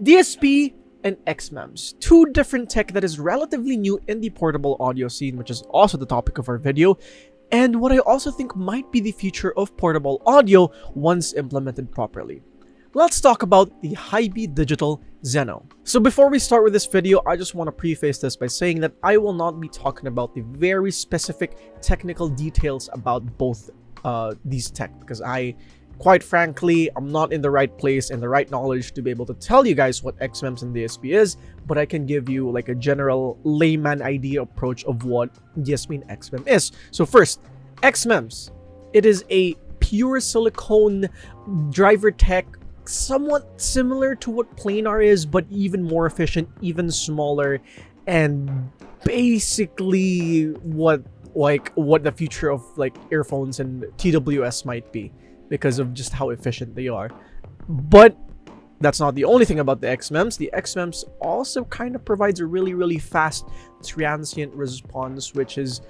DSP and xMems, two different tech that is relatively new in the portable audio scene, which is also the topic of our video, and what I also think might be the future of portable audio once implemented properly. Let's talk about the HiBy Digital Xeno. So before we start with this video, I just want to preface this by saying that I will not be talking about the very specific technical details about both these tech, because quite frankly, I'm not in the right place and the right knowledge to be able to tell you guys what xMems and DSP is, but I can give you like a general layman idea approach of what DSP and xMem is. So first, xMems. It is a pure silicone driver tech, somewhat similar to what planar is, but even more efficient, even smaller, and basically what the future of like earphones and TWS might be, because of just how efficient they are. But that's not the only thing about the xMems. The xMems also kind of provides a really fast transient response, which is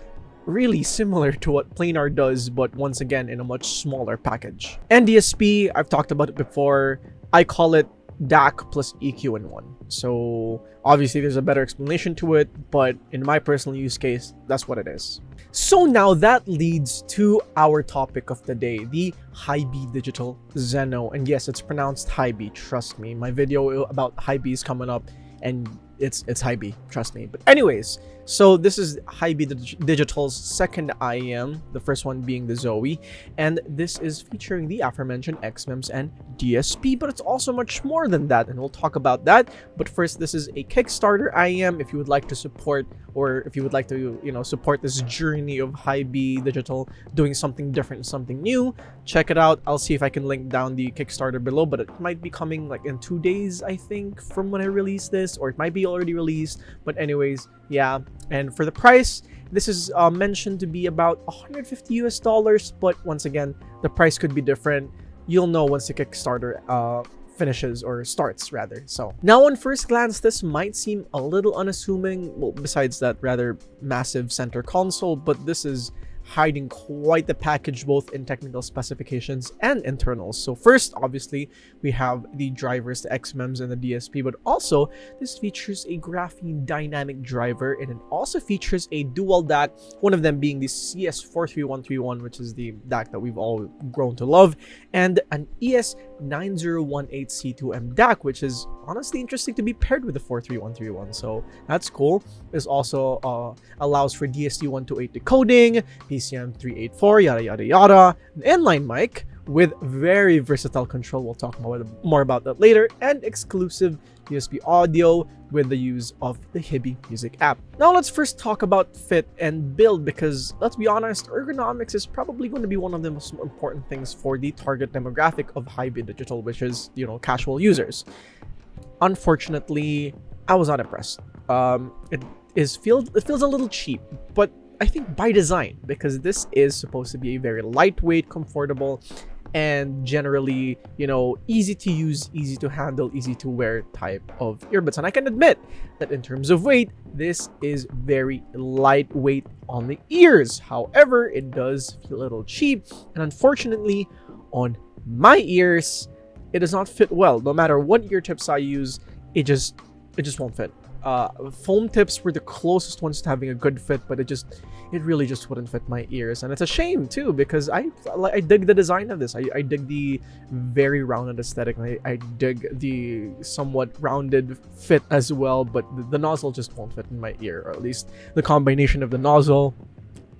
really similar to what planar does, but once again in a much smaller package. And DSP, I've talked about it before. I call it DAC plus EQ in one. So obviously there's a better explanation to it, but in my personal use case, that's what it is. So now that leads to our topic of the day, the HiBy Digital Xeno. And yes, it's pronounced HiBy, trust me. My video about HiBy is coming up, and it's HiBy, trust me. But anyways, so this is HiBy Digital's second IEM, the first one being the Zoe, and this is featuring the aforementioned xMems and DSP, but it's also much more than that, and we'll talk about that. But first, this is a Kickstarter IEM. If you would like to support, or if you would like to, support this journey of HiBy Digital doing something different, something new, check it out. I'll see if I can link down the Kickstarter below, but it might be coming like in 2 days, I think, from when I release this, or it might be already released. But anyways, yeah. And for the price, this is mentioned to be about $150 US, but once again, the price could be different. You'll know once the Kickstarter finishes, or starts rather. So now on first glance, this might seem a little unassuming, well, besides that rather massive center console, but this is hiding quite the package, both in technical specifications and internals. So first, obviously, we have the drivers, the xMems and the DSP, but also this features a graphene dynamic driver, and it also features a dual DAC, one of them being the CS43131, which is the DAC that we've all grown to love, and an ES9018C2M DAC, which is honestly interesting to be paired with the 43131, so that's cool. This also allows for DSD128 decoding, PCM 384, yada yada yada, an inline mic with very versatile control, we'll talk more about that later, and exclusive USB audio with the use of the HiBy Music app. Now let's first talk about fit and build, because let's be honest, ergonomics is probably going to be one of the most important things for the target demographic of HiBy Digital, which is, casual users. Unfortunately, I was not impressed. It feels a little cheap, but I think by design, because this is supposed to be a very lightweight, comfortable, and generally, easy to use, easy to handle, easy to wear type of earbuds. And I can admit that in terms of weight, this is very lightweight on the ears. However, it does feel a little cheap, and unfortunately, on my ears, it does not fit well. No matter what ear tips I use, it just won't fit. Foam tips were the closest ones to having a good fit, but it really just wouldn't fit my ears, and it's a shame too, because I dig the design of this. I dig the very rounded aesthetic, and I dig the somewhat rounded fit as well, but the nozzle just won't fit in my ear, or at least the combination of the nozzle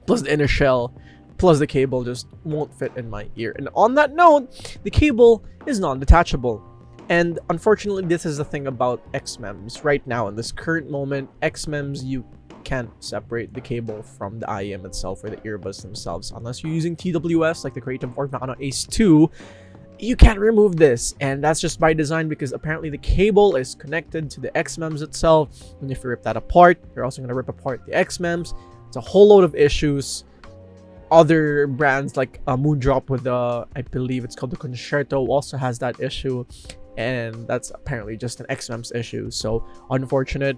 plus the inner shell plus the cable just won't fit in my ear. And on that note, the cable is non-detachable. And unfortunately, this is the thing about xMems. Right now, in this current moment, xMems, you can't separate the cable from the IEM itself or the earbuds themselves. Unless you're using TWS, like the Creative Organo Ace 2, you can't remove this. And that's just by design, because apparently the cable is connected to the xMems itself. And if you rip that apart, you're also going to rip apart the xMems. It's a whole load of issues. Other brands like Moondrop with the, I believe it's called the Concerto, also has that issue. And that's apparently just an xMems issue, so unfortunate.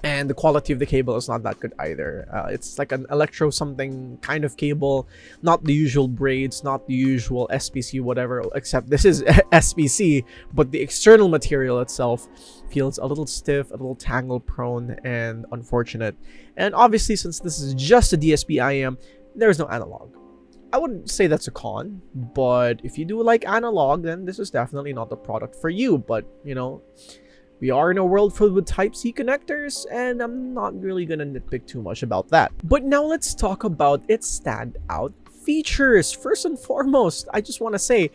And the quality of the cable is not that good either. It's like an electro something kind of cable, not the usual braids, not the usual SPC whatever, except this is SPC, but the external material itself feels a little stiff, a little tangle prone, and unfortunate. And obviously, since this is just a DSP IM, there's no analog. I wouldn't say that's a con, but if you do like analog, then this is definitely not the product for you. But, you know, we are in a world filled with Type-C connectors, and I'm not really gonna nitpick too much about that. But now let's talk about its standout features. First and foremost, I just want to say,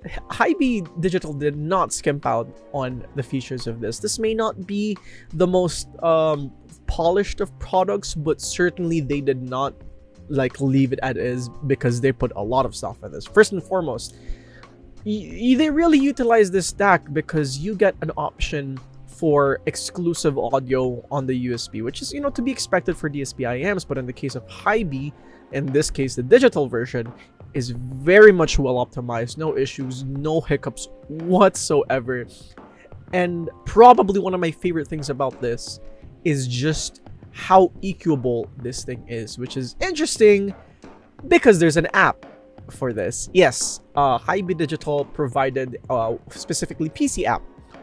HiBy Digital did not skimp out on the features of this. This may not be the most polished of products, but certainly they did not like leave it as is, because they put a lot of stuff in this. First and foremost, they really utilize this stack because you get an option for exclusive audio on the USB, which is, you know, to be expected for DSP IMs. But in the case of HiBy, in this case the digital version, is very much well optimized, no issues, no hiccups whatsoever. And probably one of my favorite things about this is just how EQable this thing is, which is interesting because there's an app for this. Yes, HiBy Digital provided specifically PC app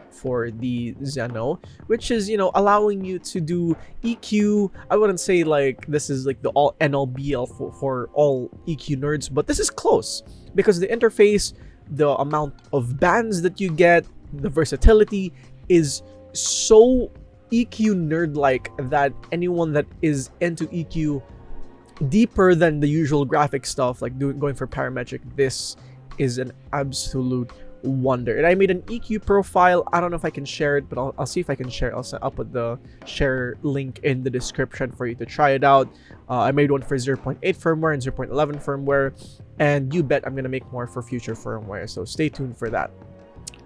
for the Xeno, which is, you know, allowing you to do EQ. I wouldn't say like this is like the all NLBL for all EQ nerds, but this is close because the interface, the amount of bands that you get, the versatility is so EQ nerd-like that anyone that is into EQ deeper than the usual graphic stuff, like going for parametric, this is an absolute wonder. And I made an EQ profile. I don't know if I can share it, but I'll see if I can share. I'll put the share link in the description for you to try it out. I made one for 0.8 firmware and 0.11 firmware, and you bet I'm gonna make more for future firmware, so stay tuned for that.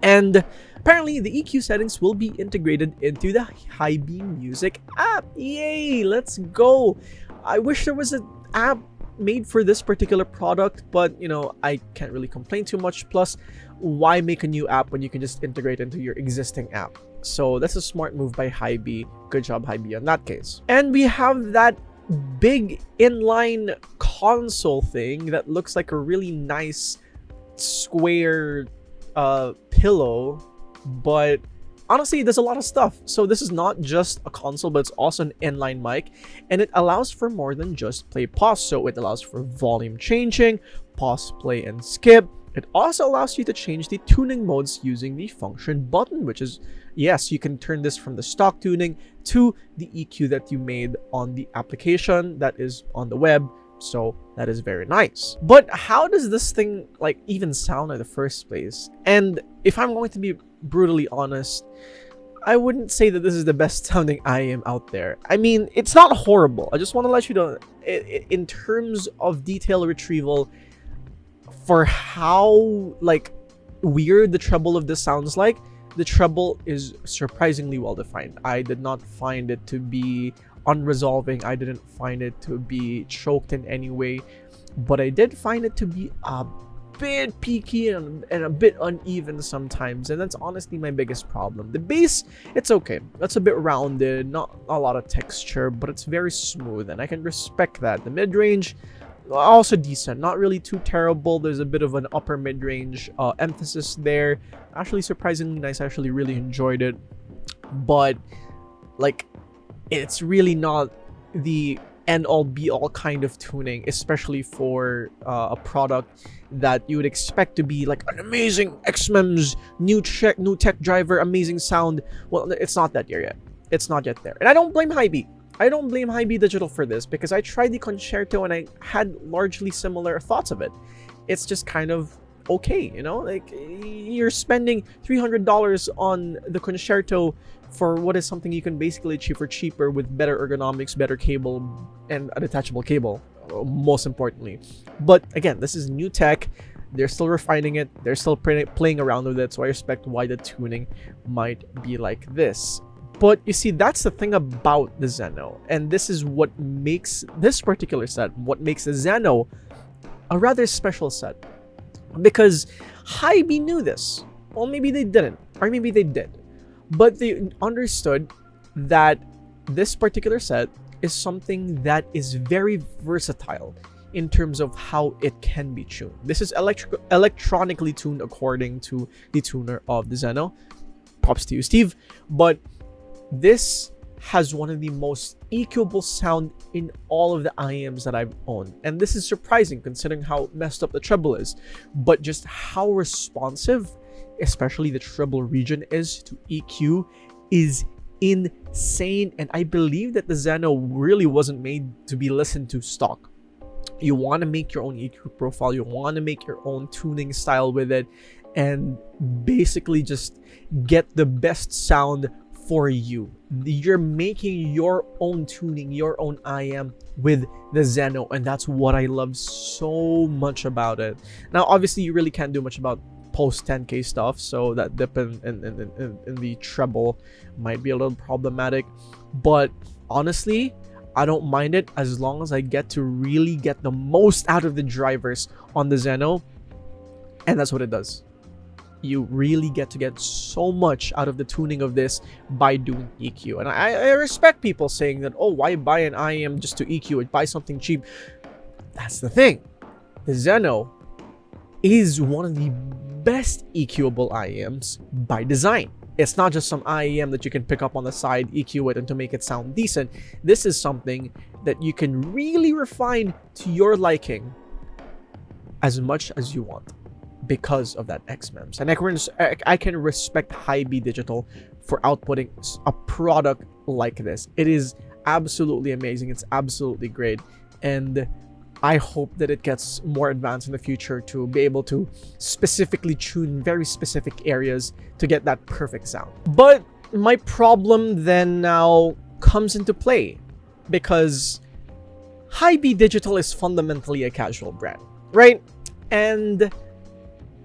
And apparently the EQ settings will be integrated into the HiBy Music app. Yay, let's go. I wish there was an app made for this particular product, but you know, I can't really complain too much. Plus, why make a new app when you can just integrate into your existing app? So that's a smart move by HiBy. Good job, HiBy, in that case. And we have that big inline console thing that looks like a really nice square pillow, but honestly it does a lot of stuff. So this is not just a console, but it's also an inline mic, and it allows for more than just play pause. So it allows for volume changing, pause, play, and skip. It also allows you to change the tuning modes using the function button, which is, yes, you can turn this from the stock tuning to the EQ that you made on the application that is on the web. So that is very nice. But how does this thing like even sound in the first place? And if I'm going to be brutally honest, I wouldn't say that this is the best sounding IM out there. I mean, it's not horrible. I just want to let you know, in terms of detail retrieval, for how like weird the treble of this sounds like, the treble is surprisingly well defined. I did not find it to be unresolving. I didn't find it to be choked in any way, but I did find it to be a bit peaky and a bit uneven sometimes, and that's honestly my biggest problem. The bass, it's okay. That's a bit rounded, not a lot of texture, but it's very smooth, and I can respect that. The mid-range, also decent, not really too terrible. There's a bit of an upper mid-range emphasis there. Actually surprisingly nice. I actually really enjoyed it, but like, it's really not the end-all be-all kind of tuning, especially for a product that you would expect to be like an amazing xMems, new tech driver, amazing sound. Well, it's not that yet. It's not yet there. And I don't blame HiBy. I don't blame HiBy Digital for this, because I tried the Concerto and I had largely similar thoughts of it. It's just kind of okay, you know? Like, you're spending $300 on the Concerto for what is something you can basically achieve for cheaper with better ergonomics, better cable, and a detachable cable, most importantly. But again, this is new tech. They're still refining it. They're still playing around with it, so I respect why the tuning might be like this. But you see, that's the thing about the Xeno, and this is what makes this particular set, what makes the Xeno a rather special set. Because HiBy knew this. Well, maybe they didn't, or maybe they did. But they understood that this particular set is something that is very versatile in terms of how it can be tuned. This is electronically tuned according to the tuner of the Xeno. Props to you, Steve. But this has one of the most EQable sound in all of the IEMs that I've owned. And this is surprising considering how messed up the treble is. But just how responsive, especially the treble region is to EQ, is insane. And I believe that the Xeno really wasn't made to be listened to stock. You want to make your own EQ profile, you want to make your own tuning style with it, and basically just get the best sound for you. You're making your own tuning, your own IM with the Xeno, and that's what I love so much about it. Now, obviously, you really can't do much about post 10K stuff, so that dip in the treble might be a little problematic, but honestly, I don't mind it as long as I get to really get the most out of the drivers on the Xeno, and that's what it does. You really get to get so much out of the tuning of this by doing EQ. And I respect people saying that, oh, why buy an IEM just to EQ it? Buy something cheap. That's the thing. The Xeno is one of the best EQable IEMs by design. It's not just some IEM that you can pick up on the side, EQ it, and to make it sound decent. This is something that you can really refine to your liking as much as you want because of that xMems. And I can respect HiBy Digital for outputting a product like this. It is absolutely amazing. It's absolutely great. And I hope that it gets more advanced in the future to be able to specifically tune very specific areas to get that perfect sound. But my problem then now comes into play because HiBy Digital is fundamentally a casual brand, right? And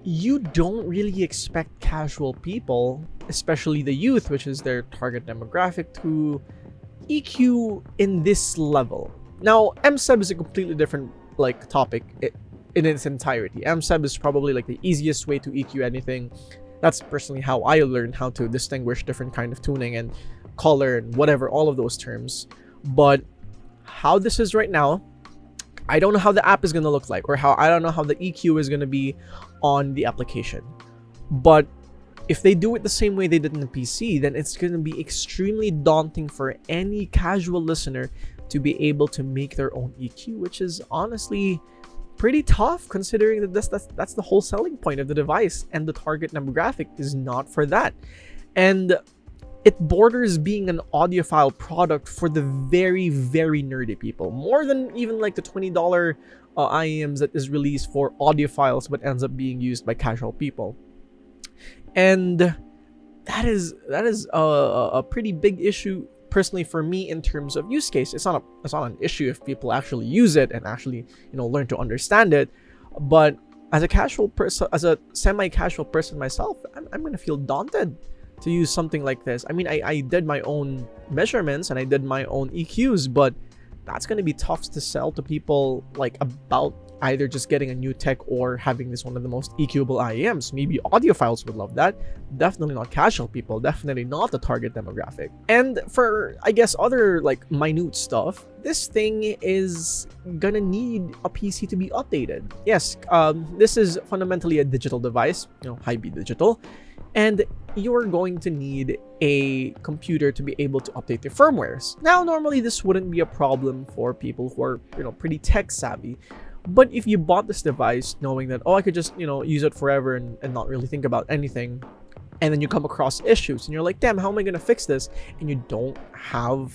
you don't really expect casual people, especially the youth, which is their target demographic, to EQ in this level. Now, MSEB is a completely different topic in its entirety. MSEB is probably the easiest way to EQ anything. That's personally how I learned how to distinguish different kind of tuning and color and whatever, all of those terms. But how this is right now, I don't know how the app is going to look like, or I don't know how the EQ is going to be on the application. But if they do it the same way they did in the PC, then it's going to be extremely daunting for any casual listener to be able to make their own EQ, which is honestly pretty tough considering that that's the whole selling point of the device, and the target demographic is not for that. And it borders being an audiophile product for the very, very nerdy people, more than even the $20 IEMs that is released for audiophiles but ends up being used by casual people. And that is a pretty big issue personally for me in terms of use case. It's not an issue if people actually use it and actually learn to understand it, but as a casual person, as a semi-casual person myself, I'm gonna feel daunted to use something like this. I mean, I did my own measurements and I did my own EQs, but that's going to be tough to sell to people about either just getting a new tech or having this one of the most EQable IEMs. Maybe audiophiles would love that. Definitely not casual people. Definitely not the target demographic. And for, I guess, other minute stuff, this thing is gonna need a PC to be updated. Yes, this is fundamentally a digital device, HiBy Digital. And you're going to need a computer to be able to update the firmwares. Now, normally this wouldn't be a problem for people who are, pretty tech savvy. But if you bought this device knowing that, oh, I could just, use it forever and not really think about anything, and then you come across issues and you're like, damn, how am I going to fix this? And you don't have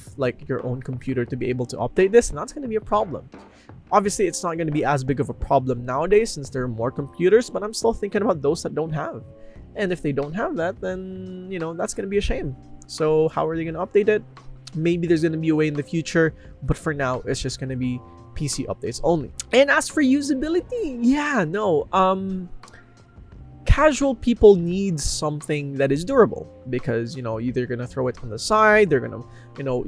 your own computer to be able to update this, and that's going to be a problem. Obviously, it's not going to be as big of a problem nowadays since there are more computers, but I'm still thinking about those that don't have. And if they don't have that, then, that's going to be a shame. So how are they going to update it? Maybe there's going to be a way in the future, but for now, it's just going to be PC updates only. And as for usability, yeah, no, casual people need something that is durable because, either going to throw it on the side, they're going to,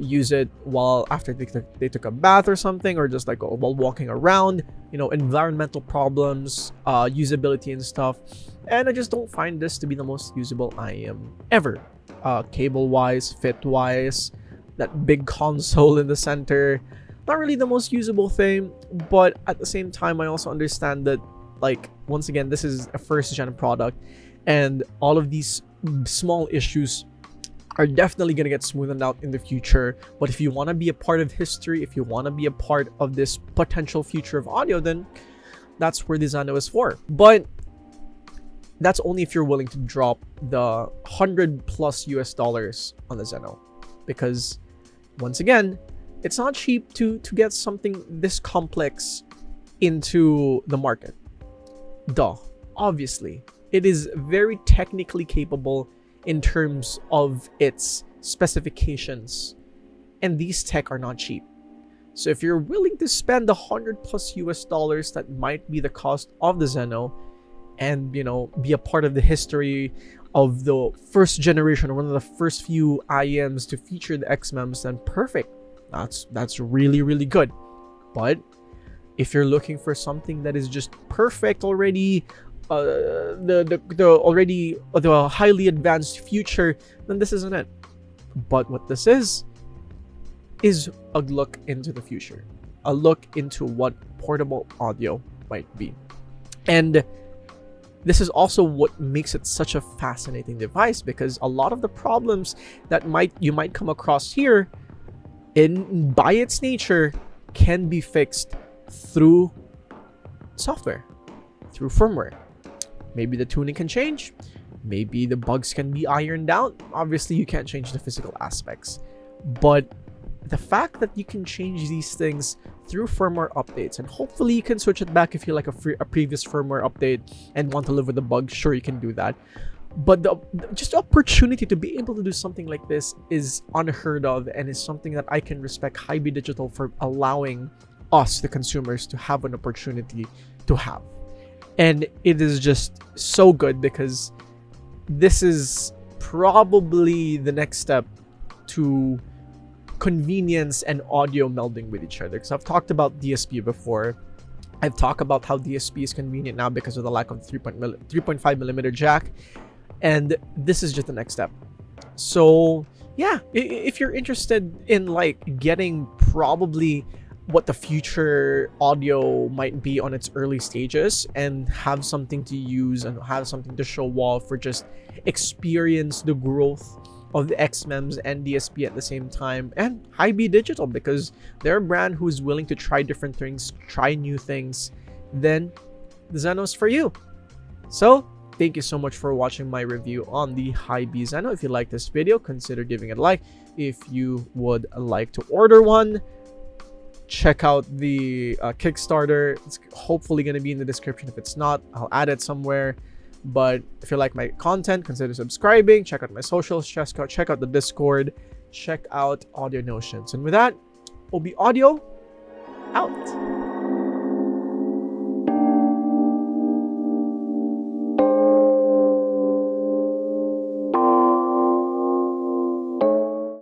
use it while after they took a bath or something, or just while walking around, environmental problems, usability and stuff. And I just don't find this to be the most usable IEM ever. Cable wise, fit wise, that big console in the center, not really the most usable thing. But at the same time, I also understand that, like, once again, this is a first gen product, and all of these small issues are definitely going to get smoothed out in the future. But if you want to be a part of history, if you want to be a part of this potential future of audio, then that's where the Xeno is for. But that's only if you're willing to drop the $100+ on the Xeno, because once again, it's not cheap to get something this complex into the market. Duh, obviously. It is very technically capable in terms of its specifications, and these tech are not cheap. So if you're willing to spend the $100+ that might be the cost of the Xeno, and be a part of the history of the first generation, or one of the first few IEMs to feature the xMems, then perfect. That's really, really good. But if you're looking for something that is just perfect already, the highly advanced future, then this isn't it. But what this is a look into the future, a look into what portable audio might be. And this is also what makes it such a fascinating device, because a lot of the problems that you might come across here, by its nature, can be fixed through software, through firmware. Maybe the tuning can change, maybe the bugs can be ironed out. Obviously, you can't change the physical aspects, but the fact that you can change these things through firmware updates, and hopefully you can switch it back if you like a previous firmware update and want to live with the bug, sure, you can do that. But just the opportunity to be able to do something like this is unheard of, and is something that I can respect HiBy Digital for allowing us, the consumers, to have an opportunity to have. And it is just so good, because this is probably the next step to convenience and audio melding with each other. Because I've talked about DSP before. I've talked about how DSP is convenient now because of the lack of 3.5mm jack, and this is just the next step. So yeah, if you're interested in like getting probably what the future audio might be on its early stages, and have something to use and have something to show off, for just experience the growth of the xMems and DSP at the same time, and HiBy Digital, because they're a brand who is willing to try different things, try new things, then the Xeno's for you. So thank you so much for watching my review on the HiBy Xeno. If you like this video, consider giving it a like. If you would like to order one, check out the Kickstarter. It's hopefully going to be in the description. If it's not, I'll add it somewhere. But if you like my content, consider subscribing. Check out my socials. Check out the Discord. Check out Audio Notions. And with that, obodio out.